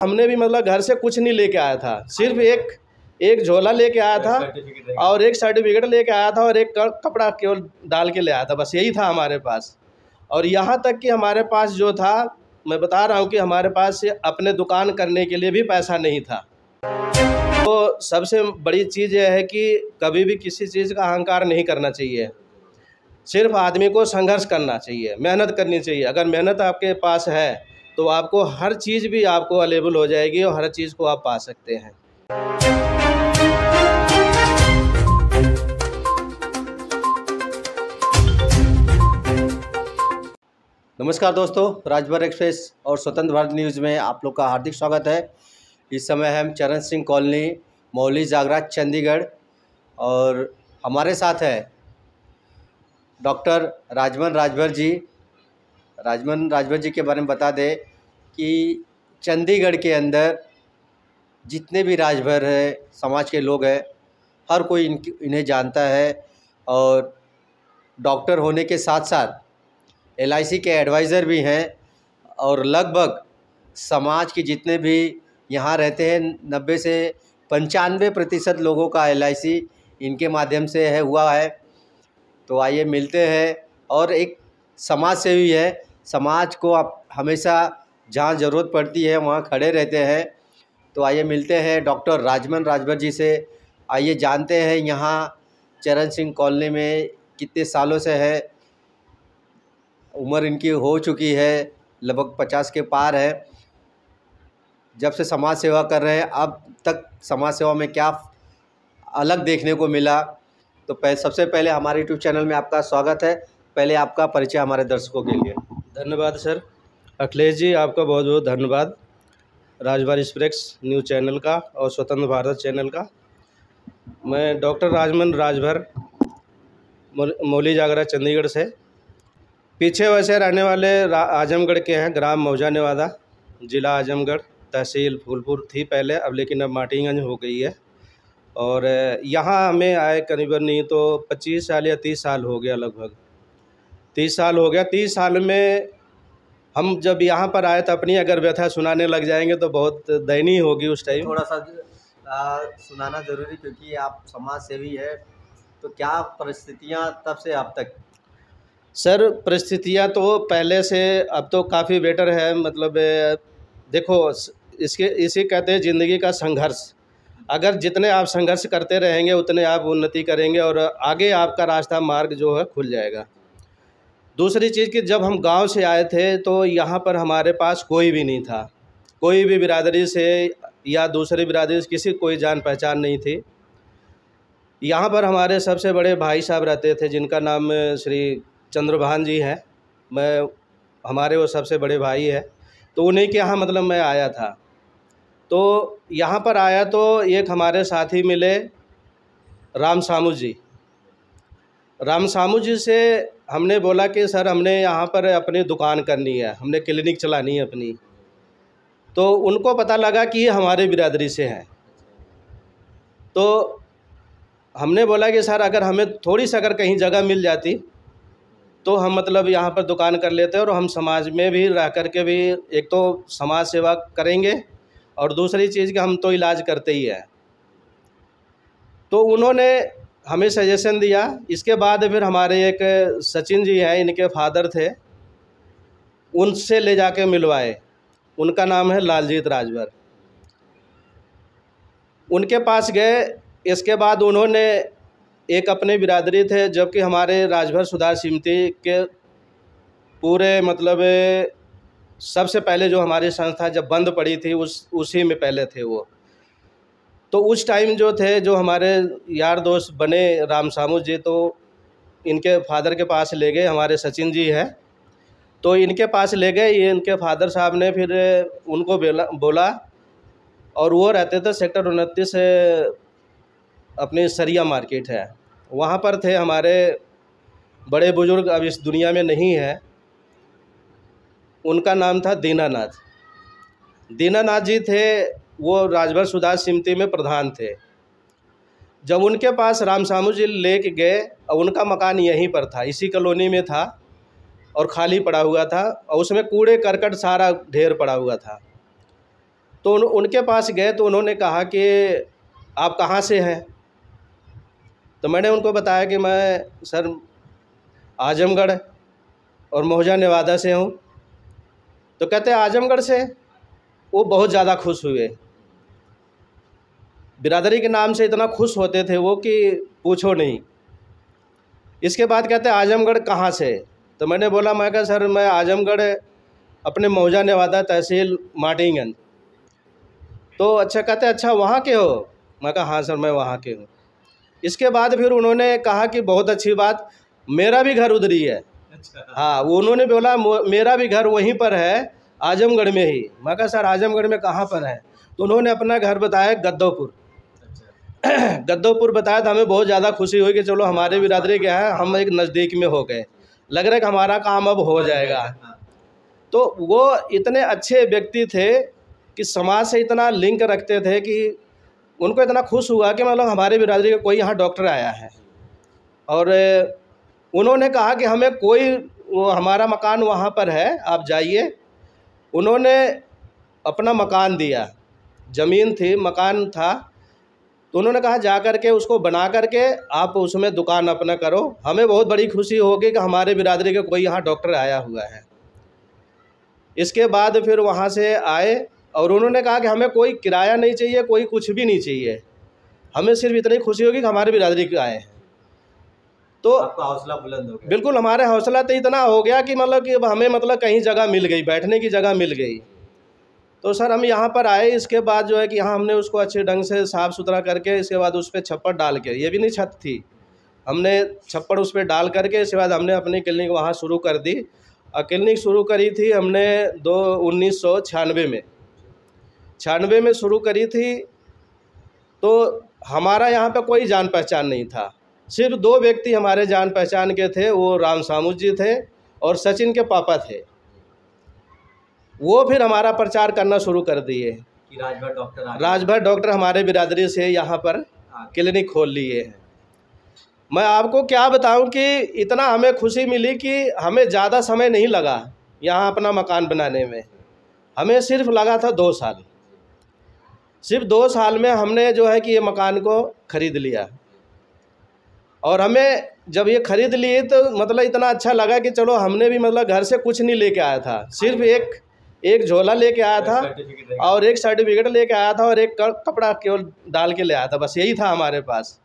हमने भी मतलब घर से कुछ नहीं लेके आया था, सिर्फ एक झोला लेके आया था और एक सर्टिफिकेट लेके आया था और एक कपड़ा केवल डाल के ले आया था, बस यही था हमारे पास। और यहाँ तक कि हमारे पास जो था, मैं बता रहा हूँ कि हमारे पास अपने दुकान करने के लिए भी पैसा नहीं था। तो सबसे बड़ी चीज़ यह है कि कभी भी किसी चीज़ का अहंकार नहीं करना चाहिए, सिर्फ आदमी को संघर्ष करना चाहिए, मेहनत करनी चाहिए। अगर मेहनत आपके पास है तो आपको हर चीज़ भी आपको अवेलेबल हो जाएगी और हर चीज़ को आप पा सकते हैं। नमस्कार दोस्तों, राजभर एक्सप्रेस और स्वतंत्र भारत न्यूज़ में आप लोग का हार्दिक स्वागत है। इस समय हम चरण सिंह कॉलोनी, मौली जागरा, चंडीगढ़, और हमारे साथ है डॉक्टर राजमन राजभर जी। राजमन राजभर जी के बारे में बता दें कि चंडीगढ़ के अंदर जितने भी राजभर है समाज के लोग हैं, हर कोई इन्हें जानता है। और डॉक्टर होने के साथ साथ LIC के एडवाइज़र भी हैं और लगभग समाज के जितने भी यहाँ रहते हैं 90 से 95% लोगों का LIC इनके माध्यम से हुआ है। तो आइए मिलते हैं। और एक समाज सेवी है, समाज को आप हमेशा जहाँ ज़रूरत पड़ती है वहाँ खड़े रहते हैं। तो आइए मिलते हैं डॉक्टर राजमन राजभर जी से। आइए जानते हैं यहाँ चरण सिंह कॉलोनी में कितने सालों से है, उम्र इनकी हो चुकी है, लगभग 50 के पार है। जब से समाज सेवा कर रहे हैं, अब तक समाज सेवा में क्या अलग देखने को मिला। तो सबसे पहले हमारे YouTube चैनल में आपका स्वागत है। पहले आपका परिचय हमारे दर्शकों के लिए। धन्यवाद सर। अखिलेश जी, आपका बहुत बहुत धन्यवाद राजभर एक्सप्रेस न्यूज़ चैनल का और स्वतंत्र भारत चैनल का। मैं डॉक्टर राजमन राजभर, मौली जागरा, चंडीगढ़ से। पीछे वैसे रहने वाले आजमगढ़ के हैं, ग्राम मौजा नेवादा, ज़िला आजमगढ़, तहसील फूलपुर थी पहले, अब लेकिन अब माटीगंज हो गई है। और यहाँ हमें आए करीबन नहीं तो 25 साल या 30 साल हो गया, लगभग 30 साल हो गया। 30 साल में हम जब यहाँ पर आए तो अपनी अगर व्यथा सुनाने लग जाएंगे तो बहुत दयनीय होगी उस टाइम। थोड़ा सा सुनाना ज़रूरी, क्योंकि आप समाज सेवी है। तो क्या परिस्थितियाँ तब से अब तक? सर, परिस्थितियाँ तो पहले से अब तो काफ़ी बेटर है। मतलब देखो, इसी कहते हैं ज़िंदगी का संघर्ष। अगर जितने आप संघर्ष करते रहेंगे उतने आप उन्नति करेंगे और आगे आपका रास्ता मार्ग जो है खुल जाएगा। दूसरी चीज़ कि जब हम गांव से आए थे तो यहाँ पर हमारे पास कोई भी नहीं था, कोई भी बिरादरी से या दूसरी बिरादरी से किसी कोई जान पहचान नहीं थी। यहाँ पर हमारे सबसे बड़े भाई साहब रहते थे जिनका नाम श्री चंद्रभान जी हैं। हमारे वो सबसे बड़े भाई है, तो उन्हीं के यहाँ मतलब मैं आया था। तो यहाँ पर आया तो एक हमारे साथी मिले, राम सामू जी। राम सामू जी से हमने बोला कि सर हमने यहाँ पर अपनी दुकान करनी है, हमने क्लिनिक चलानी है अपनी। तो उनको पता लगा कि ये हमारे बिरादरी से हैं। तो हमने बोला कि सर अगर हमें थोड़ी सी अगर कहीं जगह मिल जाती तो हम मतलब यहाँ पर दुकान कर लेते और हम समाज में भी रह कर के भी एक तो समाज सेवा करेंगे और दूसरी चीज़ कि हम तो इलाज करते ही हैं। तो उन्होंने हमें सजेशन दिया। इसके बाद फिर हमारे एक सचिन जी हैं, इनके फादर थे, उनसे ले जाके मिलवाए। उनका नाम है लालजीत राजभर। उनके पास गए। इसके बाद उन्होंने एक अपने बिरादरी थे, जबकि हमारे राजभर सुधार समिति के पूरे मतलब सबसे पहले जो हमारी संस्था जब बंद पड़ी थी उसी में पहले थे वो। तो उस टाइम जो थे, जो हमारे यार दोस्त बने राम सामू जी, तो इनके फादर के पास ले गए, हमारे सचिन जी हैं, तो इनके पास ले गए। ये इनके फादर साहब ने फिर उनको बोला, और वो रहते थे सेक्टर 29 अपनी सरिया मार्केट है, वहाँ पर थे हमारे बड़े बुजुर्ग, अब इस दुनिया में नहीं है। उनका नाम था दीनानाथ। दीनानाथ जी थे, वो राजभर सुधार समिति में प्रधान थे। जब उनके पास राम सामू जी लेके गए, और उनका मकान यहीं पर था, इसी कॉलोनी में था और खाली पड़ा हुआ था, और उसमें कूड़े करकट सारा ढेर पड़ा हुआ था। तो उनके पास गए तो उन्होंने कहा कि आप कहाँ से हैं। तो मैंने उनको बताया कि मैं सर आजमगढ़ और मोहजा नेवादा से हूँ। तो कहते हैं आजमगढ़ से। वो बहुत ज़्यादा खुश हुए, बिरादरी के नाम से इतना खुश होते थे वो कि पूछो नहीं। इसके बाद कहते हैं आजमगढ़ कहाँ से। तो मैंने बोला, मैं कहा सर मैं आजमगढ़ अपने मोहजा नेवादा तहसील माटीगंज। तो अच्छा, कहते अच्छा वहाँ के हो। मैं कहा हाँ सर मैं वहाँ के हूँ। इसके बाद फिर उन्होंने कहा कि बहुत अच्छी बात, मेरा भी घर उधर ही है। अच्छा। हाँ, वो उन्होंने बोला मेरा भी घर वहीं पर है, आजमगढ़ में ही। मैं कहा सर आजमगढ़ में कहाँ पर है। तो उन्होंने अपना घर बताया गद्दोपुर। गद्दोपुर बताया तो हमें बहुत ज़्यादा खुशी हुई कि चलो हमारे बिरादरी के हैं, हम एक नज़दीक में हो गए, लग रहा है कि हमारा काम अब हो जाएगा। तो वो इतने अच्छे व्यक्ति थे कि समाज से इतना लिंक रखते थे कि उनको इतना खुश हुआ कि मतलब हमारे बिरादरी का कोई यहाँ डॉक्टर आया है। और उन्होंने कहा कि हमें कोई, वो हमारा मकान वहाँ पर है, आप जाइए। उन्होंने अपना मकान दिया, ज़मीन थी, मकान था। तो उन्होंने कहा जा कर के उसको बना करके आप उसमें दुकान अपना करो, हमें बहुत बड़ी खुशी होगी कि हमारे बिरादरी के कोई यहाँ डॉक्टर आया हुआ है। इसके बाद फिर वहाँ से आए और उन्होंने कहा कि हमें कोई किराया नहीं चाहिए, कोई कुछ भी नहीं चाहिए, हमें सिर्फ इतनी खुशी होगी कि हमारे बिरादरी के आए हैं। तो आपका हौसला बुलंद हो गया। बिल्कुल, हमारे हौसला तो इतना हो गया कि मतलब कि अब हमें मतलब कहीं जगह मिल गई, बैठने की जगह मिल गई। तो सर हम यहाँ पर आए। इसके बाद जो है कि यहाँ हमने उसको अच्छे ढंग से साफ़ सुथरा करके, इसके बाद उस पर छप्पर डाल के, ये भी नहीं छत थी, हमने छप्पर उस पर डाल करके इसके बाद हमने अपनी क्लिनिक वहाँ शुरू कर दी। और क्लिनिक शुरू करी थी हमने 1996 में, 96 में शुरू करी थी। तो हमारा यहाँ पे कोई जान पहचान नहीं था, सिर्फ 2 व्यक्ति हमारे जान पहचान के थे, वो राम सामू जी थे और सचिन के पापा थे। वो फिर हमारा प्रचार करना शुरू कर दिए कि राजभर डॉक्टर हमारे बिरादरी से यहाँ पर क्लिनिक खोल लिए हैं। मैं आपको क्या बताऊं कि इतना हमें खुशी मिली कि हमें ज़्यादा समय नहीं लगा यहाँ अपना मकान बनाने में, हमें सिर्फ लगा था 2 साल। सिर्फ 2 साल में हमने जो है कि ये मकान को ख़रीद लिया। और हमें जब ये ख़रीद लिए तो मतलब इतना अच्छा लगा कि चलो हमने भी मतलब घर से कुछ नहीं लेके आया था, सिर्फ एक झोला लेके आया था और एक सर्टिफिकेट लेके आया था और एक कपड़ा केवल डाल के ले आया था, बस यही था हमारे पास।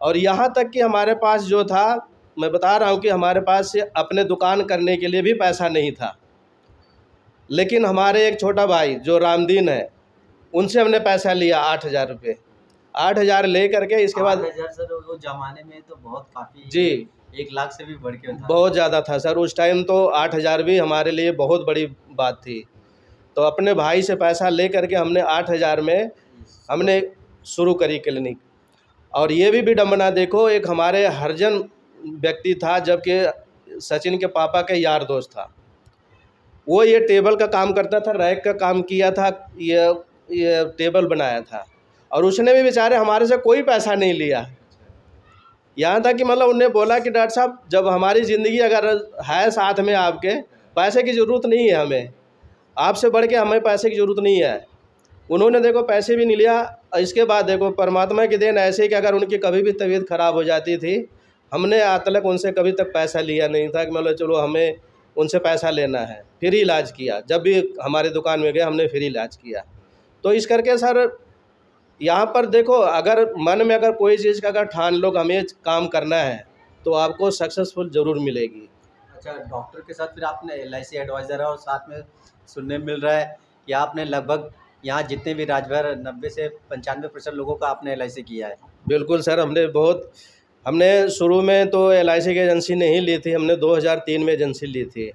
और यहाँ तक कि हमारे पास जो था, मैं बता रहा हूँ कि हमारे पास अपने दुकान करने के लिए भी पैसा नहीं था। लेकिन हमारे एक छोटा भाई जो रामदीन है, उनसे हमने पैसा लिया 8,000 रुपये। 8,000 ले करके इसके बाद 8,000 सर वो ज़माने में तो बहुत काफ़ी जी 1 लाख से भी बढ़ के था। बहुत ज़्यादा था सर उस टाइम। तो 8,000 भी हमारे लिए बहुत बड़ी बात थी। तो अपने भाई से पैसा ले करके हमने 8,000 में हमने शुरू करी क्लिनिक। और ये भी विडम्बना देखो, एक हमारे हरिजन व्यक्ति था, जबकि सचिन के पापा के यार दोस्त था, वो ये टेबल का काम करता था, रैक का काम किया था, ये टेबल बनाया था। और उसने भी बेचारे हमारे से कोई पैसा नहीं लिया। यहाँ तक कि मतलब उन्होंने बोला कि डॉक्टर साहब जब हमारी ज़िंदगी अगर है साथ में आपके, पैसे की ज़रूरत नहीं है हमें, आपसे बढ़ के हमें पैसे की ज़रूरत नहीं है। उन्होंने देखो पैसे भी नहीं लिया। इसके बाद देखो परमात्मा की देन ऐसे कि अगर उनकी कभी भी तबीयत ख़राब हो जाती थी, हमने आज तक उनसे कभी तक पैसा लिया नहीं था कि मतलब चलो हमें उनसे पैसा लेना है। फ्री इलाज किया, जब भी हमारी दुकान में गए हमने फ्री इलाज किया। तो इस करके सर यहाँ पर देखो, अगर मन में अगर कोई चीज़ का अगर ठान लो हमें काम करना है तो आपको सक्सेसफुल ज़रूर मिलेगी। अच्छा, डॉक्टर के साथ फिर आपने LIC एडवाइज़र है और साथ में सुनने मिल रहा है कि आपने लगभग यहाँ जितने भी राजभर 90 से 95% लोगों का आपने LIC किया है। बिल्कुल सर, हमने शुरू में तो LIC की एजेंसी नहीं ली थी, हमने 2003 में एजेंसी ली थी।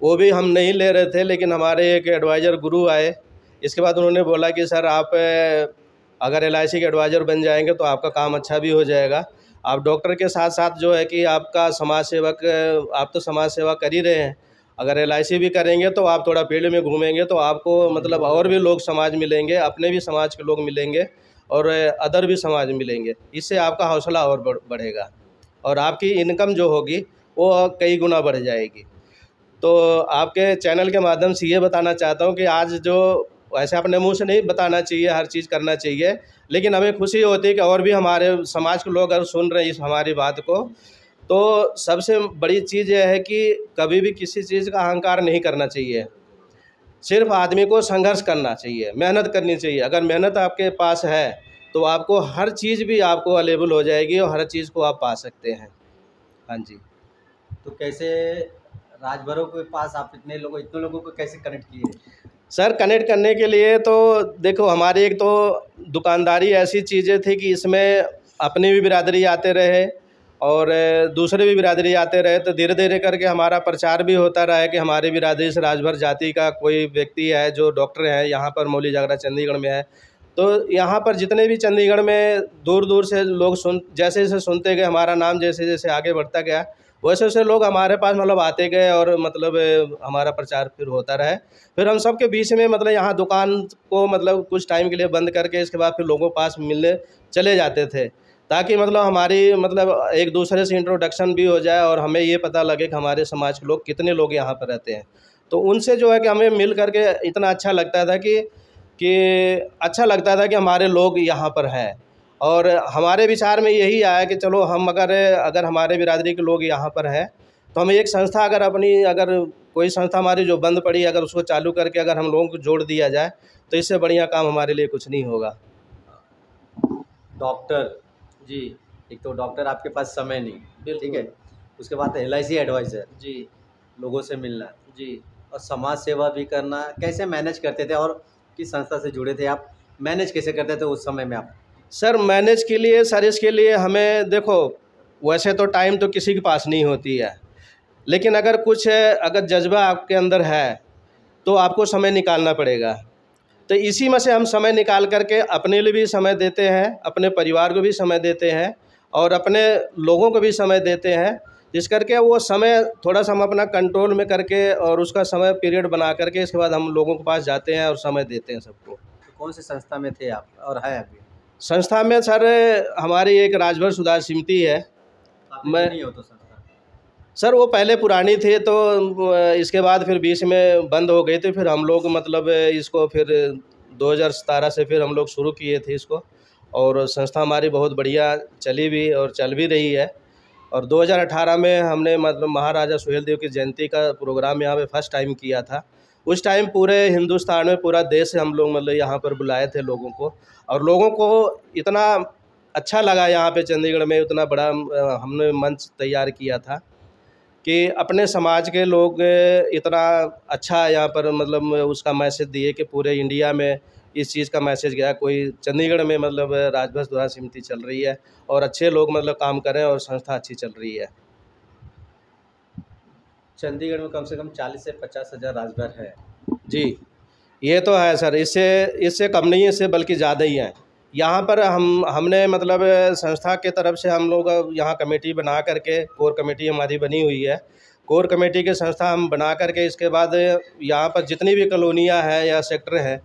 वो भी हम नहीं ले रहे थे, लेकिन हमारे एक एडवाइज़र गुरु आए। इसके बाद उन्होंने बोला कि सर आप अगर LIC के एडवाइज़र बन जाएंगे तो आपका काम अच्छा भी हो जाएगा। आप डॉक्टर के साथ साथ जो है कि आपका समाज सेवक, आप तो समाज सेवा कर ही रहे हैं, अगर LIC भी करेंगे तो आप थोड़ा फील्ड में घूमेंगे तो आपको मतलब और भी लोग समाज मिलेंगे, अपने भी समाज के लोग मिलेंगे और अदर भी समाज मिलेंगे। इससे आपका हौसला और बढ़ेगा और आपकी इनकम जो होगी वो कई गुना बढ़ जाएगी। तो आपके चैनल के माध्यम से ये बताना चाहता हूँ कि आज जो वैसे अपने मुंह से नहीं बताना चाहिए, हर चीज़ करना चाहिए, लेकिन हमें खुशी होती है कि और भी हमारे समाज के लोग अगर सुन रहे हैं इस हमारी बात को, तो सबसे बड़ी चीज़ यह है कि कभी भी किसी चीज़ का अहंकार नहीं करना चाहिए। सिर्फ आदमी को संघर्ष करना चाहिए, मेहनत करनी चाहिए। अगर मेहनत आपके पास है तो आपको हर चीज़ भी आपको अवेलेबल हो जाएगी और हर चीज़ को आप पा सकते हैं। हाँ जी। तो कैसे राजभरों के पास आप इतने लोगों को कैसे कनेक्ट किए? सर कनेक्ट करने के लिए तो देखो, हमारी एक तो दुकानदारी ऐसी चीज़ें थी कि इसमें अपनी भी बिरादरी आते रहे और दूसरे भी बिरादरी आते रहे, तो धीरे धीरे करके हमारा प्रचार भी होता रहा है कि हमारी बिरादरी से राजभर जाति का कोई व्यक्ति है जो डॉक्टर है, यहाँ पर मौली जागरा चंडीगढ़ में है। तो यहाँ पर जितने भी चंडीगढ़ में दूर दूर से लोग जैसे जैसे सुनते गए, हमारा नाम जैसे जैसे आगे बढ़ता गया, वैसे वैसे लोग हमारे पास मतलब आते गए और मतलब हमारा प्रचार फिर होता रहे। फिर हम सब के बीच में मतलब यहाँ दुकान को मतलब कुछ टाइम के लिए बंद करके इसके बाद फिर लोगों के पास मिलने चले जाते थे, ताकि मतलब हमारी मतलब एक दूसरे से इंट्रोडक्शन भी हो जाए और हमें ये पता लगे कि हमारे समाज के लोग कितने लोग यहाँ पर रहते हैं। तो उनसे जो है कि हमें मिल करके इतना अच्छा लगता था कि अच्छा लगता था कि हमारे लोग यहाँ पर हैं। और हमारे विचार में यही आया कि चलो हम अगर हमारे बिरादरी के लोग यहाँ पर हैं तो हम एक संस्था अगर कोई संस्था हमारी जो बंद पड़ी, अगर उसको चालू करके अगर हम लोगों को जोड़ दिया जाए तो इससे बढ़िया काम हमारे लिए कुछ नहीं होगा। डॉक्टर जी, एक तो डॉक्टर आपके पास समय नहीं, ठीक है, उसके बाद LIC एडवाइज़र जी, लोगों से मिलना जी। और समाज सेवा भी करना, कैसे मैनेज करते थे और किस संस्था से जुड़े थे आप? मैनेज कैसे करते थे उस समय में आप? सर मैनेज के लिए सर इसके लिए हमें देखो, वैसे तो टाइम तो किसी के पास नहीं होती है, लेकिन अगर जज्बा आपके अंदर है तो आपको समय निकालना पड़ेगा। तो इसी में से हम समय निकाल करके अपने लिए भी समय देते हैं, अपने परिवार को भी समय देते हैं और अपने लोगों को भी समय देते हैं, जिस करके वो समय थोड़ा सा हम अपना कंट्रोल में करके और उसका समय पीरियड बना करके इसके बाद हम लोगों के पास जाते हैं और समय देते हैं सबको। तो कौन सी संस्था में थे आप और है अभी? संस्था में सर हमारी एक राजभर सुधार समिति है। मैं नहीं हो तो संस्था सर वो पहले पुरानी थी, तो इसके बाद फिर बीच में बंद हो गई थी। फिर हम लोग मतलब इसको फिर 2017 से फिर हम लोग शुरू किए थे इसको, और संस्था हमारी बहुत बढ़िया चली भी और चल भी रही है। और 2018 में हमने मतलब महाराजा सुहेलदेव की जयंती का प्रोग्राम यहाँ पे फर्स्ट टाइम किया था। उस टाइम पूरे हिंदुस्तान में, पूरा देश से हम लोग मतलब यहाँ पर बुलाए थे लोगों को, और लोगों को इतना अच्छा लगा यहाँ पे चंडीगढ़ में, इतना बड़ा हमने मंच तैयार किया था कि अपने समाज के लोग इतना अच्छा यहाँ पर मतलब उसका मैसेज दिए कि पूरे इंडिया में इस चीज़ का मैसेज गया। कोई चंडीगढ़ में मतलब राजभर सुधार समिति चल रही है और अच्छे लोग मतलब काम करें और संस्था अच्छी चल रही है। चंडीगढ़ में कम से कम 40 से 50 हज़ार राजभर है। जी, ये तो है सर, इससे कम नहीं है, इससे बल्कि ज़्यादा ही है। यहाँ पर हमने मतलब संस्था के तरफ से हम लोग यहाँ कमेटी बना करके, कोर कमेटी हमारी बनी हुई है। कोर कमेटी के संस्था हम बना करके इसके बाद यहाँ पर जितनी भी कॉलोनियाँ हैं या सेक्टर हैं,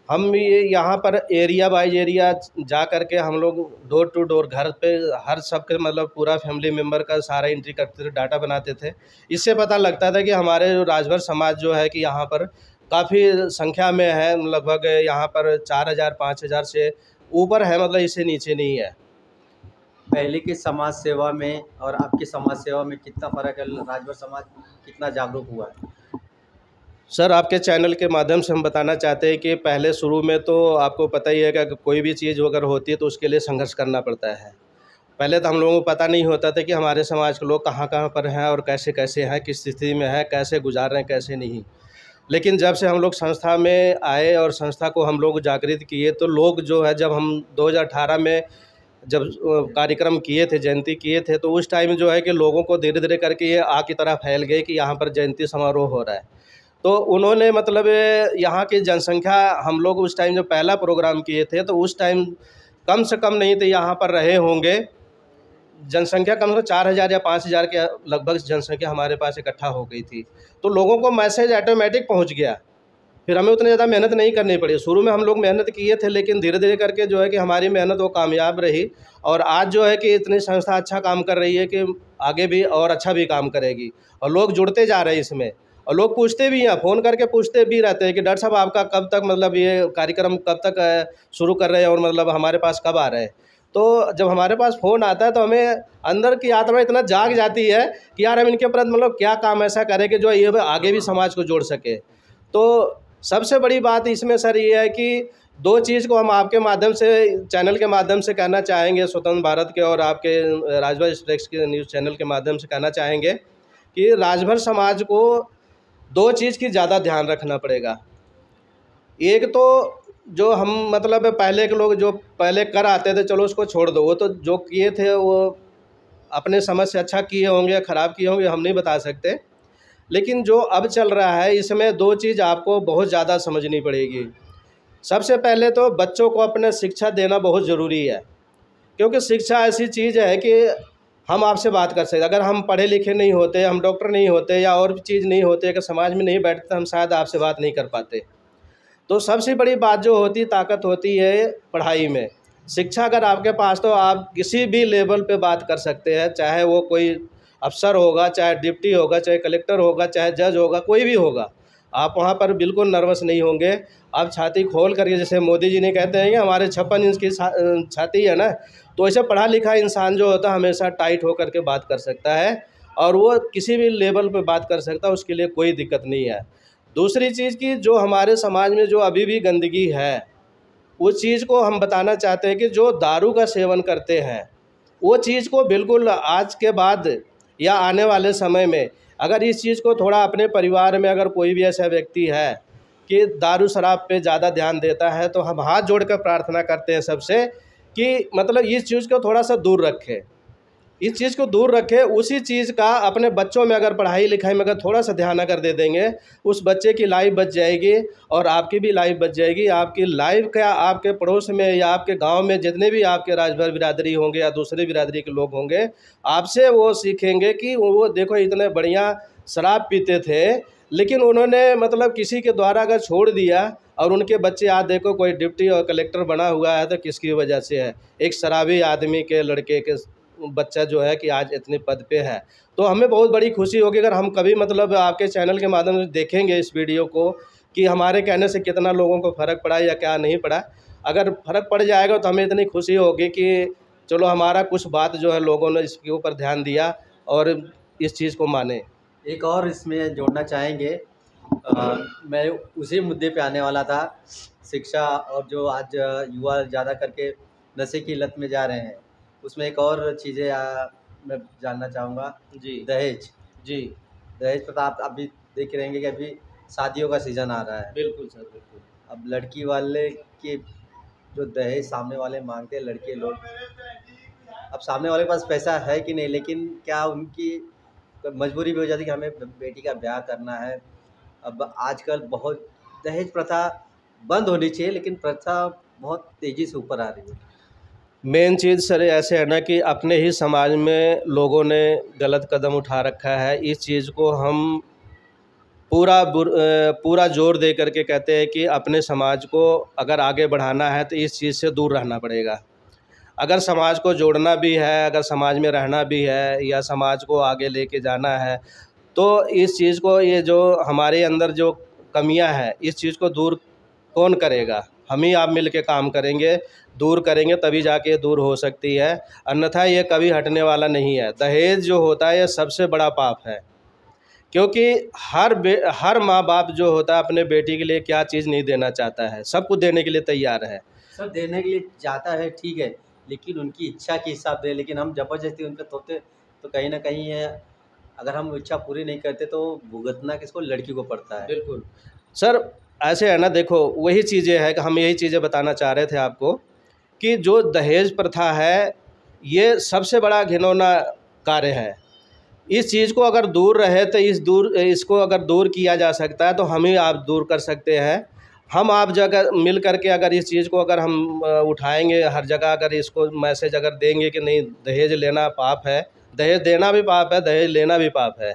हम ये यहाँ पर एरिया बाइज एरिया जा करके हम लोग डोर टू डोर घर पे हर सबके मतलब पूरा फैमिली मेम्बर का सारा एंट्री करते थे, डाटा बनाते थे। इससे पता लगता था कि हमारे जो राजभर समाज जो है कि यहाँ पर काफ़ी संख्या में है, लगभग यहाँ पर 4000 5000 से ऊपर है, मतलब इससे नीचे नहीं है। पहले की समाज सेवा में और आपकी समाज सेवा में कितना फ़र्क है? राजभर समाज कितना जागरूक हुआ है? सर आपके चैनल के माध्यम से हम बताना चाहते हैं कि पहले शुरू में तो आपको पता ही है कि कोई भी चीज़ अगर होती है तो उसके लिए संघर्ष करना पड़ता है। पहले तो हम लोगों को पता नहीं होता था कि हमारे समाज के लोग कहाँ कहाँ पर हैं और कैसे कैसे हैं, किस स्थिति में हैं, कैसे गुजार रहे हैं, कैसे नहीं। लेकिन जब से हम लोग संस्था में आए और संस्था को हम लोग जागृत किए, तो लोग जो है, जब हम 2018 में जब कार्यक्रम किए थे, जयंती किए थे, तो उस टाइम जो है कि लोगों को धीरे धीरे करके ये आग की तरह फैल गए कि यहाँ पर जयंती समारोह हो रहा है। तो उन्होंने मतलब यहाँ की जनसंख्या, हम लोग उस टाइम जब पहला प्रोग्राम किए थे तो उस टाइम कम से कम नहीं तो यहाँ पर रहे होंगे जनसंख्या कम से कम 4000 या 5000 के लगभग जनसंख्या हमारे पास इकट्ठा हो गई थी। तो लोगों को मैसेज ऑटोमेटिक पहुँच गया, फिर हमें उतनी ज़्यादा मेहनत नहीं करनी पड़ी। शुरू में हम लोग मेहनत किए थे, लेकिन धीरे धीरे करके जो है कि हमारी मेहनत वो कामयाब रही, और आज जो है कि इतनी संस्था अच्छा काम कर रही है कि आगे भी और अच्छा भी काम करेगी, और लोग जुड़ते जा रहे हैं इसमें। और लोग पूछते भी हैं, फ़ोन करके पूछते भी रहते हैं कि डॉक्टर साहब आपका कब तक मतलब ये कार्यक्रम कब तक शुरू कर रहे हैं और मतलब हमारे पास कब आ रहे हैं। तो जब हमारे पास फ़ोन आता है तो हमें अंदर की आत्मा इतना जाग जाती है कि यार हम इनके प्रति मतलब क्या काम ऐसा करें कि जो ये आगे भी समाज को जोड़ सके। तो सबसे बड़ी बात इसमें सर ये है कि दो चीज़ को हम आपके माध्यम से, चैनल के माध्यम से कहना चाहेंगे, स्वतंत्र भारत के और आपके राजभर एक्सप्रेस के न्यूज़ चैनल के माध्यम से कहना चाहेंगे कि राजभर समाज को दो चीज़ की ज़्यादा ध्यान रखना पड़ेगा। एक तो जो हम मतलब पहले के लोग जो पहले कर आते थे, चलो उसको छोड़ दो, वो तो जो किए थे वो अपने समझ से अच्छा किए होंगे या ख़राब किए होंगे हम नहीं बता सकते। लेकिन जो अब चल रहा है इसमें दो चीज़ आपको बहुत ज़्यादा समझनी पड़ेगी। सबसे पहले तो बच्चों को अपने शिक्षा देना बहुत ज़रूरी है, क्योंकि शिक्षा ऐसी चीज़ है कि हम आपसे बात कर सकते, अगर हम पढ़े लिखे नहीं होते, हम डॉक्टर नहीं होते या और भी चीज़ नहीं होते, अगर समाज में नहीं बैठते हम शायद आपसे बात नहीं कर पाते। तो सबसे बड़ी बात जो होती ताकत होती है पढ़ाई में। शिक्षा अगर आपके पास तो आप किसी भी लेवल पे बात कर सकते हैं, चाहे वो कोई अफ़सर होगा, चाहे डिप्टी होगा, चाहे कलेक्टर होगा, चाहे जज होगा, कोई भी होगा, आप वहाँ पर बिल्कुल नर्वस नहीं होंगे। आप छाती खोल करके, जैसे मोदी जी ने कहते हैं कि हमारे 56 इंच की छाती है ना, तो ऐसे पढ़ा लिखा इंसान जो होता है हमेशा टाइट होकर के बात कर सकता है और वो किसी भी लेवल पे बात कर सकता है, उसके लिए कोई दिक्कत नहीं है। दूसरी चीज़ की जो हमारे समाज में जो अभी भी गंदगी है, उस चीज़ को हम बताना चाहते हैं कि जो दारू का सेवन करते हैं वो चीज़ को बिल्कुल आज के बाद या आने वाले समय में अगर इस चीज़ को थोड़ा अपने परिवार में अगर कोई भी ऐसा व्यक्ति है कि दारू शराब पे ज़्यादा ध्यान देता है, तो हम हाथ जोड़कर प्रार्थना करते हैं सबसे कि मतलब इस चीज़ को थोड़ा सा दूर रखें, इस चीज़ को दूर रखें। उसी चीज़ का अपने बच्चों में अगर पढ़ाई लिखाई में अगर थोड़ा सा ध्यान अगर दे देंगे, उस बच्चे की लाइफ बच जाएगी और आपकी भी लाइफ बच जाएगी। आपकी लाइफ क्या, आपके पड़ोस में या आपके गांव में जितने भी आपके राजभर बिरादरी होंगे या दूसरे बिरादरी के लोग होंगे, आपसे वो सीखेंगे कि वो देखो इतने बढ़िया शराब पीते थे, लेकिन उन्होंने मतलब किसी के द्वारा अगर छोड़ दिया और उनके बच्चे आज देखो कोई डिप्टी और कलेक्टर बना हुआ है, तो किसकी वजह से है? एक शराबी आदमी के लड़के के बच्चा जो है कि आज इतने पद पे है। तो हमें बहुत बड़ी खुशी होगी अगर हम कभी मतलब आपके चैनल के माध्यम से देखेंगे इस वीडियो को कि हमारे कहने से कितना लोगों को फ़र्क पड़ा या क्या नहीं पड़ा। अगर फ़र्क पड़ जाएगा तो हमें इतनी खुशी होगी कि चलो हमारा कुछ बात जो है लोगों ने इसके ऊपर ध्यान दिया और इस चीज़ को माने। एक और इसमें जोड़ना चाहेंगे, मैं उसी मुद्दे पे आने वाला था, शिक्षा और जो आज युवा ज़्यादा करके नशे की लत में जा रहे हैं, उसमें एक और चीज़ें मैं जानना चाहूँगा। जी दहेज। जी दहेज प्रथा आप अभी देख रहे हैं कि अभी शादियों का सीज़न आ रहा है। बिल्कुल सर, बिल्कुल। अब लड़की वाले के जो दहेज सामने वाले मांगते हैं लड़के लोग, अब सामने वाले के पास पैसा है कि नहीं, लेकिन क्या उनकी मजबूरी भी हो जाती है कि हमें बेटी का ब्याह करना है। अब आजकल बहुत दहेज प्रथा बंद होनी चाहिए, लेकिन प्रथा बहुत तेज़ी से ऊपर आ रही है। मेन चीज़ सर ऐसे है ना कि अपने ही समाज में लोगों ने गलत कदम उठा रखा है। इस चीज़ को हम पूरा ज़ोर दे करके कहते हैं कि अपने समाज को अगर आगे बढ़ाना है तो इस चीज़ से दूर रहना पड़ेगा। अगर समाज को जोड़ना भी है, अगर समाज में रहना भी है या समाज को आगे लेके जाना है, तो इस चीज़ को, ये जो हमारे अंदर जो कमियां हैं, इस चीज़ को दूर कौन करेगा? हम ही आप मिल के काम करेंगे, दूर करेंगे तभी जाके दूर हो सकती है, अन्यथा ये कभी हटने वाला नहीं है। दहेज जो होता है ये सबसे बड़ा पाप है, क्योंकि हर माँ बाप जो होता है अपने बेटी के लिए क्या चीज़ नहीं देना चाहता है, सब कुछ देने के लिए तैयार है। सब देने के लिए चाहता है, ठीक है, लेकिन उनकी इच्छा के हिसाब से। लेकिन हम ज़बरदस्ती उनके थोपते तो कहीं ना कहीं है, अगर हम इच्छा पूरी नहीं करते तो भुगतना किसको, लड़की को पड़ता है। बिल्कुल सर, ऐसे है ना, देखो वही चीज़ें हैं कि हम यही चीज़ें बताना चाह रहे थे आपको कि जो दहेज प्रथा है ये सबसे बड़ा घिनौना कार्य है। इस चीज़ को अगर दूर रहे तो इसको अगर दूर किया जा सकता है तो हम ही आप दूर कर सकते हैं। हम आप जगह मिल करके अगर इस चीज़ को अगर हम उठाएंगे, हर जगह अगर इसको मैसेज अगर देंगे कि नहीं दहेज लेना पाप है, दहेज देना भी पाप है, दहेज लेना भी पाप है,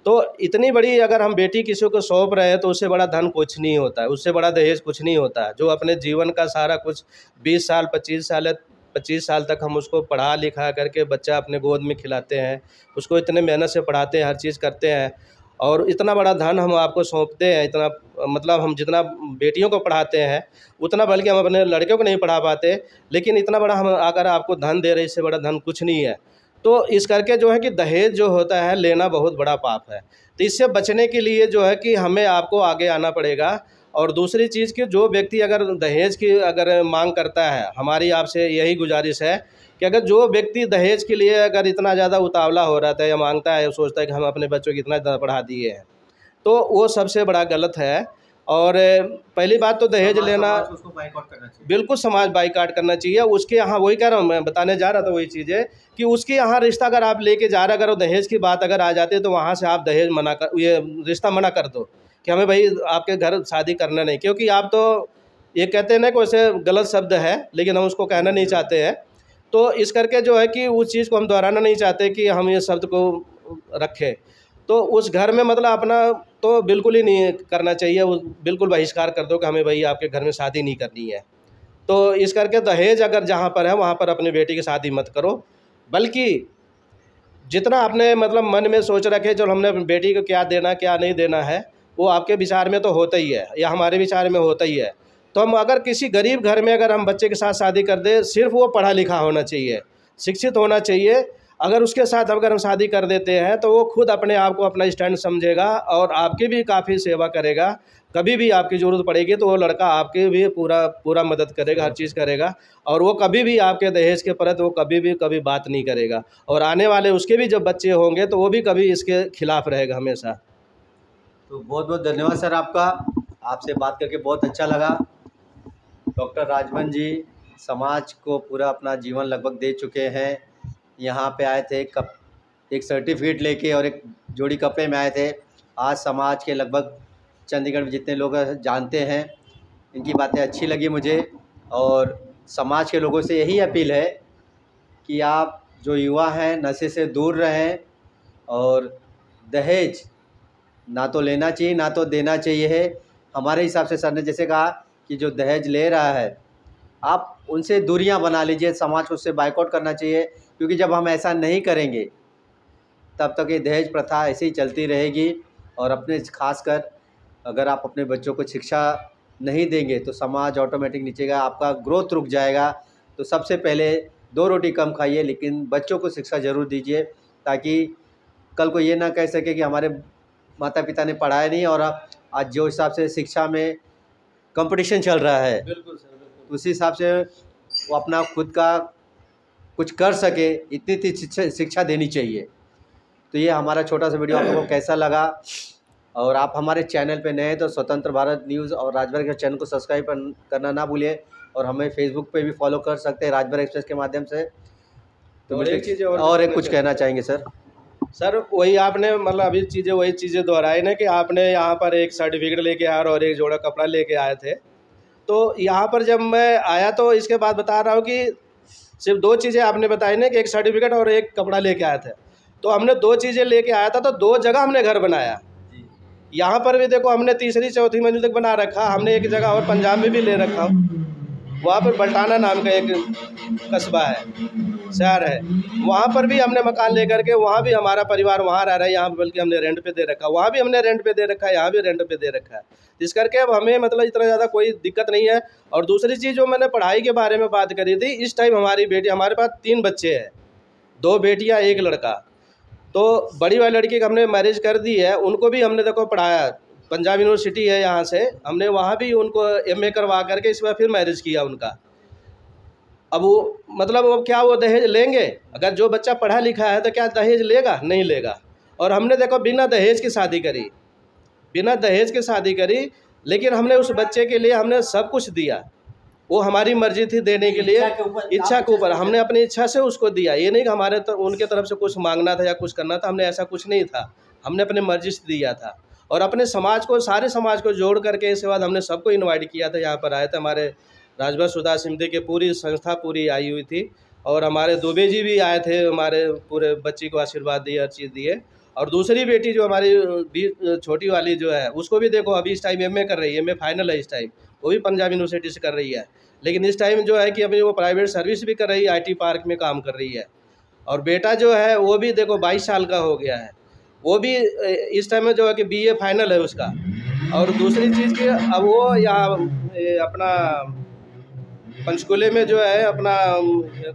तो इतनी बड़ी अगर हम बेटी किसी को सौंप रहे हैं तो उससे बड़ा धन कुछ नहीं होता है, उससे बड़ा दहेज कुछ नहीं होता है। जो अपने जीवन का सारा कुछ 20 साल 25 साल तक हम उसको पढ़ा लिखा करके बच्चा अपने गोद में खिलाते हैं, उसको इतने मेहनत से पढ़ाते हैं, हर चीज़ करते हैं, और इतना बड़ा धन हम आपको सौंपते हैं, इतना मतलब हम जितना बेटियों को पढ़ाते हैं उतना बल्कि हम अपने लड़कियों को नहीं पढ़ा पाते, लेकिन इतना बड़ा हम अगर आपको धन दे रहे, इससे बड़ा धन कुछ नहीं है। तो इस करके जो है कि दहेज जो होता है लेना बहुत बड़ा पाप है। तो इससे बचने के लिए जो है कि हमें आपको आगे आना पड़ेगा। और दूसरी चीज़ कि जो व्यक्ति अगर दहेज की अगर मांग करता है, हमारी आपसे यही गुजारिश है कि अगर जो व्यक्ति दहेज के लिए अगर इतना ज़्यादा उतावला हो रहा था या मांगता है, सोचता है कि हम अपने बच्चों को इतना ज़्यादा पढ़ा दिए हैं, तो वो सबसे बड़ा गलत है। और पहली बात तो दहेज लेना उसको बाइकआउट करना चाहिए। बिल्कुल समाज बाइकाट करना चाहिए। उसके यहाँ वही कह रहा हूँ, मैं बताने जा रहा था वही चीज़ है कि उसके यहाँ रिश्ता अगर आप लेके जा रहे, अगर वो दहेज की बात अगर आ जाती है तो वहाँ से आप दहेज मना कर, ये रिश्ता मना कर दो कि हमें भाई आपके घर शादी करना नहीं। क्योंकि आप तो ये कहते हैं ना कि वैसे गलत शब्द है, लेकिन हम उसको कहना नहीं चाहते हैं। तो इस करके जो है कि उस चीज़ को हम दोहराना नहीं चाहते कि हम ये शब्द को रखें। तो उस घर में मतलब अपना तो बिल्कुल ही नहीं करना चाहिए, बिल्कुल बहिष्कार कर दो कि हमें भाई आपके घर में शादी नहीं करनी है। तो इस करके दहेज अगर जहाँ पर है वहाँ पर अपनी बेटी की शादी मत करो, बल्कि जितना आपने मतलब मन में सोच रखे चलो हमने अपनी बेटी को क्या देना क्या नहीं देना है, वो आपके विचार में तो होता ही है या हमारे विचार में होता ही है। तो हम अगर किसी गरीब घर में अगर हम बच्चे के साथ शादी कर दे, सिर्फ वो पढ़ा लिखा होना चाहिए, शिक्षित होना चाहिए। अगर उसके साथ अगर हम शादी कर देते हैं तो वो खुद अपने आप को अपना स्टैंड समझेगा और आपकी भी काफ़ी सेवा करेगा। कभी भी आपकी ज़रूरत पड़ेगी तो वो लड़का आपके भी पूरा मदद करेगा, हर चीज़ करेगा। और वो कभी भी आपके दहेज के प्रति वो कभी बात नहीं करेगा। और आने वाले उसके भी जब बच्चे होंगे तो वो भी कभी इसके खिलाफ रहेगा हमेशा। तो बहुत बहुत धन्यवाद सर आपका, आपसे बात करके बहुत अच्छा लगा। डॉक्टर राजमन जी समाज को पूरा अपना जीवन लगभग दे चुके हैं। यहाँ पे आए थे एक सर्टिफिकेट लेके और एक जोड़ी कपड़े में आए थे। आज समाज के लगभग चंडीगढ़ में जितने लोग जानते हैं, इनकी बातें अच्छी लगी मुझे। और समाज के लोगों से यही अपील है कि आप जो युवा हैं नशे से दूर रहें और दहेज ना तो लेना चाहिए ना तो देना चाहिए है। हमारे हिसाब से सर ने जैसे कहा कि जो दहेज ले रहा है आप उनसे दूरियां बना लीजिए, समाज को उससे बाइकआउट करना चाहिए। क्योंकि जब हम ऐसा नहीं करेंगे तब तक ये दहेज प्रथा ऐसे ही चलती रहेगी। और अपने खासकर अगर आप अपने बच्चों को शिक्षा नहीं देंगे तो समाज ऑटोमेटिक नीचेगा, आपका ग्रोथ रुक जाएगा। तो सबसे पहले 2 रोटी कम खाइए लेकिन बच्चों को शिक्षा ज़रूर दीजिए, ताकि कल को ये ना कह सके कि हमारे माता पिता ने पढ़ाया नहीं। और आज जो हिसाब से शिक्षा में कंपटीशन चल रहा है, बिल्कुल सर, बिल्कुल। उसी हिसाब से वो अपना खुद का कुछ कर सके, इतनी शिक्षा देनी चाहिए। तो ये हमारा छोटा सा वीडियो आप लोगों को कैसा लगा? और आप हमारे चैनल पे नए हैं तो स्वतंत्र भारत न्यूज़ और राजभर के चैनल को सब्सक्राइब करना ना भूलिए। और हमें फेसबुक पे भी फॉलो कर सकते हैं राजभर एक्सप्रेस के माध्यम से। तो और एक चीज़ और एक कुछ कहना चाहेंगे सर? सर वही आपने मतलब अभी वही चीज़ें दोहराई ना कि आपने यहाँ पर एक सर्टिफिकेट लेके आए और एक जोड़ा कपड़ा लेके आए थे। तो यहाँ पर जब मैं आया तो इसके बाद बता रहा हूँ कि सिर्फ 2 चीज़ें आपने बताई ना कि एक सर्टिफिकेट और एक कपड़ा लेके आए थे। तो हमने 2 चीज़ें लेके आया था तो 2 जगह हमने घर बनाया। यहाँ पर भी देखो हमने तीसरी चौथी मंजिल तक बना रखा। हमने एक जगह और पंजाब में भी ले रखा, वहाँ पर बल्टाना नाम का एक कस्बा है, शहर है, वहाँ पर भी हमने मकान लेकर के वहाँ भी हमारा परिवार वहाँ रह रहा है। यहाँ बल्कि हमने रेंट पे दे रखा, वहाँ भी हमने रेंट पे दे रखा है, यहाँ भी रेंट पे दे रखा है। इस करके अब हमें मतलब इतना ज़्यादा कोई दिक्कत नहीं है। और दूसरी चीज़ जो मैंने पढ़ाई के बारे में बात करी थी, इस टाइम हमारे पास 3 बच्चे हैं, 2 बेटियाँ 1 लड़का। तो बड़ी वाली लड़की का हमने मैरिज कर दी है, उनको भी हमने देखो पढ़ाया, पंजाब यूनिवर्सिटी है यहाँ से, हमने वहाँ भी उनको MA करवा करके इस बार फिर मैरिज किया उनका। अब वो मतलब वो क्या वो दहेज लेंगे? अगर जो बच्चा पढ़ा लिखा है तो क्या दहेज लेगा? नहीं लेगा। और हमने देखो बिना दहेज की शादी करी, बिना दहेज की शादी करी, लेकिन हमने उस बच्चे के लिए हमने सब कुछ दिया। वो हमारी मर्जी थी देने के लिए, इच्छा के ऊपर हमने अपनी इच्छा से उसको दिया। ये नहीं कि हमारे उनके तरफ से कुछ मांगना था या कुछ करना था, हमने ऐसा कुछ नहीं था, हमने अपनी मर्जी से दिया था। और अपने समाज को, सारे समाज को जोड़ करके इसके बाद हमने सबको इनवाइट किया था। यहाँ पर आए थे हमारे राजभर सुधा समिति की पूरी संस्था पूरी आई हुई थी। और हमारे दुबे जी भी आए थे, हमारे पूरे बच्ची को आशीर्वाद दिए, हर चीज़ दिए। और दूसरी बेटी जो हमारी छोटी वाली जो है, उसको भी देखो अभी इस टाइम MA कर रही है, MA फाइनल है इस टाइम, वो भी पंजाब यूनिवर्सिटी से कर रही है। लेकिन इस टाइम जो है कि अभी वो प्राइवेट सर्विस भी कर रही है, IT पार्क में काम कर रही है। और बेटा जो है वो भी देखो 22 साल का हो गया है। वो भी इस टाइम में जो है कि BA फाइनल है उसका। और दूसरी चीज़ कि अब वो यहाँ अपना पंचकुले में जो है अपना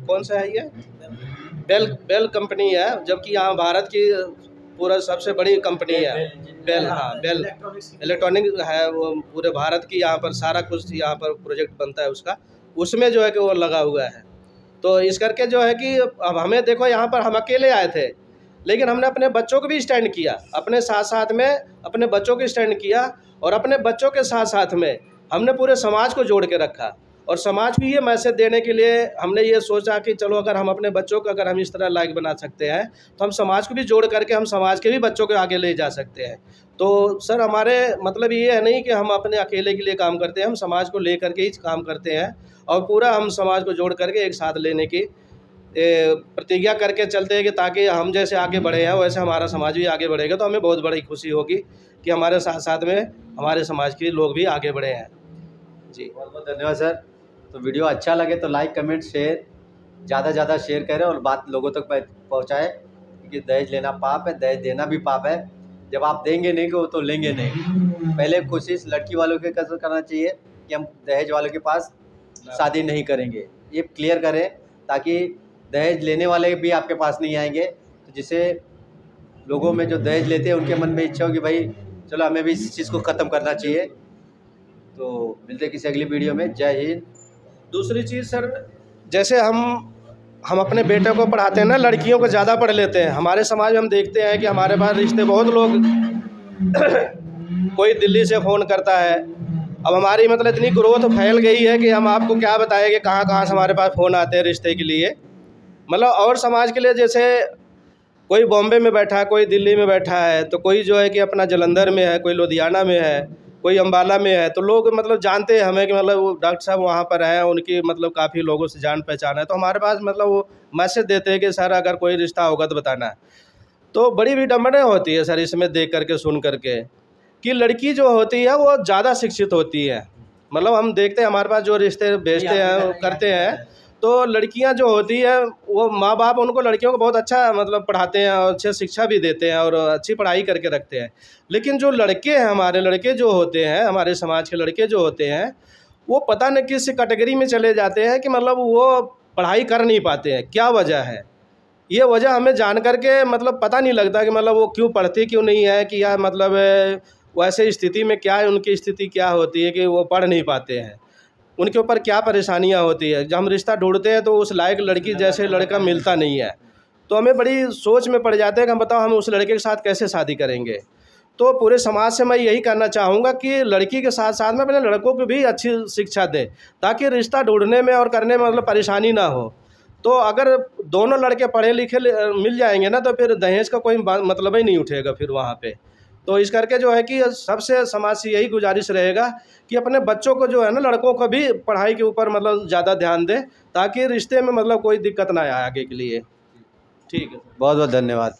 कौन सा है ये बेल कंपनी है, जबकि यहाँ भारत की पूरा सबसे बड़ी कंपनी है बेल। हाँ, बेल इलेक्ट्रॉनिक है, वो पूरे भारत की यहाँ पर सारा कुछ यहाँ पर प्रोजेक्ट बनता है उसका, उसमें जो है कि वो लगा हुआ है। तो इस करके जो है कि अब हमें देखो यहाँ पर हम अकेले आए थे, लेकिन हमने अपने बच्चों को भी स्टैंड किया, अपने साथ साथ में अपने बच्चों को स्टैंड किया, और अपने बच्चों के साथ साथ में हमने पूरे समाज को जोड़ के रखा। और समाज को ये मैसेज देने के लिए हमने ये सोचा कि चलो अगर हम अपने बच्चों को अगर हम इस तरह लायक बना सकते हैं तो हम समाज को भी जोड़ करके हम समाज के भी बच्चों को आगे ले जा सकते हैं। तो सर हमारे मतलब ये है नहीं कि हम अपने अकेले के लिए काम करते हैं, हम समाज को ले करके ही काम करते हैं, और पूरा हम समाज को जोड़ करके एक साथ लेने की प्रतिज्ञा करके चलते हैं कि ताकि हम जैसे आगे बढ़े हैं वैसे हमारा समाज भी आगे बढ़ेगा। तो हमें बहुत बड़ी खुशी होगी कि हमारे साथ साथ में हमारे समाज के लोग भी आगे बढ़े हैं। जी बहुत बहुत धन्यवाद सर। तो वीडियो अच्छा लगे तो लाइक कमेंट शेयर ज़्यादा से ज़्यादा शेयर करें और बात लोगों तक पहुँचाएँ, क्योंकि दहेज लेना पाप है, दहेज देना भी पाप है। जब आप देंगे नहीं को तो लेंगे नहीं। पहले कोशिश लड़की वालों के कैसे करना चाहिए कि हम दहेज वालों के पास शादी नहीं करेंगे, ये क्लियर करें, ताकि दहेज लेने वाले भी आपके पास नहीं आएंगे। तो जिससे लोगों में जो दहेज लेते हैं उनके मन में इच्छा हो कि भाई चलो हमें भी इस चीज़ को ख़त्म करना चाहिए। तो मिलते हैं किसी अगली वीडियो में। जय हिंद। दूसरी चीज़ सर, जैसे हम अपने बेटे को पढ़ाते हैं ना, लड़कियों को ज़्यादा पढ़ लेते हैं। हमारे समाज में हम देखते हैं कि हमारे पास रिश्ते बहुत लोग कोई दिल्ली से फ़ोन करता है। अब हमारी मतलब इतनी ग्रोथ फैल गई है कि हम आपको क्या बताएं कि कहाँ कहाँ से हमारे पास फ़ोन आते हैं रिश्ते के लिए। मतलब और समाज के लिए, जैसे कोई बॉम्बे में बैठा है, कोई दिल्ली में बैठा है, तो कोई जो है कि अपना जालंधर में है, कोई लुधियाना में है, कोई अम्बाला में है। तो लोग मतलब जानते हैं हमें कि मतलब वो डॉक्टर साहब वहाँ पर हैं, उनकी मतलब काफ़ी लोगों से जान पहचान है। तो हमारे पास मतलब वो मैसेज देते हैं कि सर अगर कोई रिश्ता होगा तो बताना। तो बड़ी विडम्बना होती है सर इसमें देख करके सुन करके कि लड़की जो होती है वो ज़्यादा शिक्षित होती है। मतलब हम देखते हैं हमारे पास जो रिश्ते भेजते हैं करते हैं, तो लड़कियां जो होती है वो माँ बाप उनको लड़कियों को बहुत अच्छा मतलब पढ़ाते हैं और अच्छी शिक्षा भी देते हैं और अच्छी पढ़ाई करके रखते हैं। लेकिन जो लड़के हैं, हमारे लड़के जो होते हैं, हमारे समाज के लड़के जो होते हैं, वो पता नहीं किस कैटेगरी में चले जाते हैं कि मतलब वो पढ़ाई कर नहीं पाते हैं। क्या वजह है? ये वजह हमें जान करके मतलब पता नहीं लगता कि मतलब वो क्यों पढ़ते क्यों नहीं है, कि या मतलब वैसे स्थिति में क्या है, उनकी स्थिति क्या होती है कि वो पढ़ नहीं पाते हैं, उनके ऊपर क्या परेशानियां होती है। जब हम रिश्ता ढूंढते हैं तो उस लायक लड़की जैसे लड़का मिलता नहीं है, तो हमें बड़ी सोच में पड़ जाते हैं कि हम बताओ हम उस लड़के के साथ कैसे शादी करेंगे। तो पूरे समाज से मैं यही कहना चाहूँगा कि लड़की के साथ साथ में अपने लड़कों को भी अच्छी शिक्षा दे, ताकि रिश्ता ढूंढने में और करने में मतलब परेशानी ना हो। तो अगर दोनों लड़के पढ़े लिखे मिल जाएंगे ना, तो फिर दहेज का कोई मतलब ही नहीं उठेगा फिर वहाँ पे। तो इस करके जो है कि सबसे समाज से यही गुजारिश रहेगा कि अपने बच्चों को जो है ना, लड़कों को भी पढ़ाई के ऊपर मतलब ज़्यादा ध्यान दें, ताकि रिश्ते में मतलब कोई दिक्कत ना आए आगे के लिए। ठीक है, बहुत बहुत धन्यवाद।